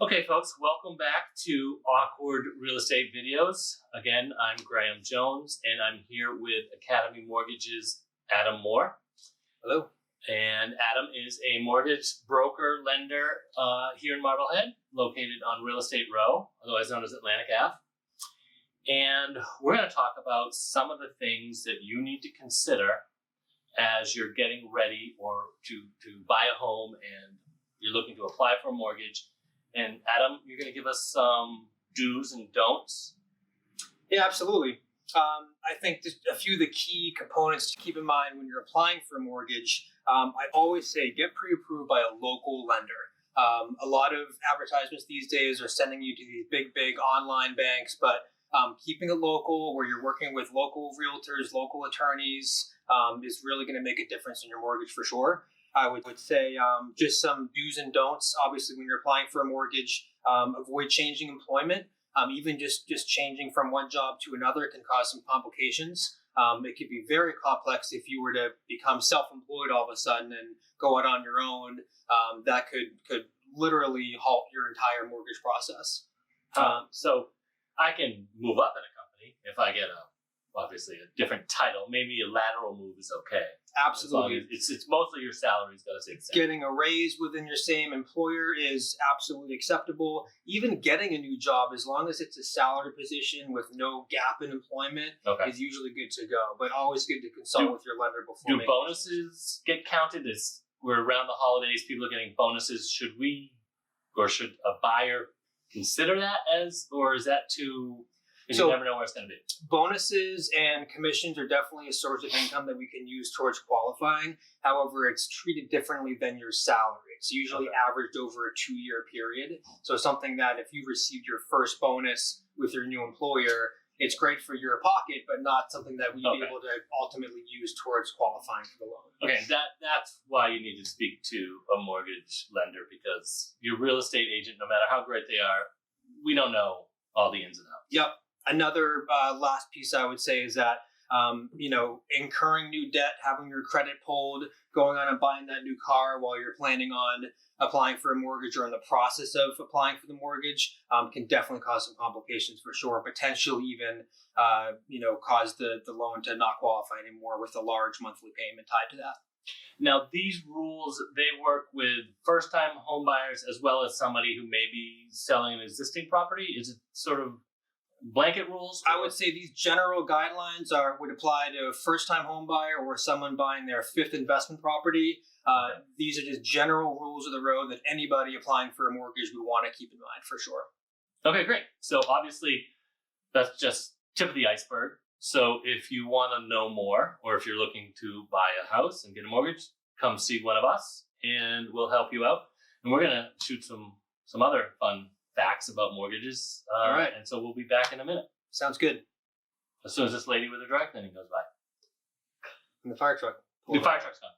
Okay, folks, welcome back to Awkward Real Estate Videos. Again, I'm Graham Jones, and I'm here with Academy Mortgage's Adam Moore. Hello. And Adam is a mortgage broker lender here in Marblehead, located on Real Estate Row, otherwise known as Atlantic Ave. And we're going to talk about some of the things that you need to consider as you're getting ready or to buy a home and you're looking to apply for a mortgage. And Adam, you're going to give us some do's and don'ts. Yeah, absolutely. I think just a few of the key components to keep in mind when you're applying for a mortgage. I always say get pre-approved by a local lender. A lot of advertisements these days are sending you to these big online banks, but keeping it local, where you're working with local realtors, local attorneys, is really going to make a difference in your mortgage for sure. I would say just some do's and don'ts. Obviously, when you're applying for a mortgage, avoid changing employment. Even just changing from one job to another can cause some complications. It could be very complex if you were to become self-employed all of a sudden and go out on your own. That could literally halt your entire mortgage process. So I can move up in a company if I get obviously a different title. Maybe a lateral move is okay. Absolutely. It's mostly your salary's got to stay the same. Getting a raise within your same employer is absolutely acceptable. Even getting a new job, as long as it's a salary position with no gap in employment, is usually good to go. But always good to consult with your lender before. Do bonuses get counted? As we're around the holidays, people are getting bonuses. Should a buyer consider that or is that too? Because you never know where it's going to be. Bonuses and commissions are definitely a source of income that we can use towards qualifying. However, it's treated differently than your salary. It's usually averaged over a 2-year period. So something that if you received your first bonus with your new employer, it's great for your pocket, but not something that we'd be able to ultimately use towards qualifying for the loan. Okay, that's why you need to speak to a mortgage lender, because your real estate agent, no matter how great they are, we don't know all the ins and outs. Yep. Another last piece I would say is that, incurring new debt, having your credit pulled, going on and buying that new car while you're planning on applying for a mortgage or in the process of applying for the mortgage can definitely cause some complications for sure. Potentially even, cause the loan to not qualify anymore with a large monthly payment tied to that. Now, these rules, they work with first-time home buyers as well as somebody who may be selling an existing property. Is it sort of blanket rules? I would say these general guidelines would apply to a first-time home buyer or someone buying their fifth investment property. These are just general rules of the road that anybody applying for a mortgage would want to keep in mind for sure. Okay, great. So obviously, that's just tip of the iceberg. So if you want to know more, or if you're looking to buy a house and get a mortgage, come see one of us and we'll help you out. And we're going to shoot some other fun facts about mortgages. All right. And so we'll be back in a minute. Sounds good. As soon as this lady with her dry cleaning goes by. And the fire truck. The fire truck's gone.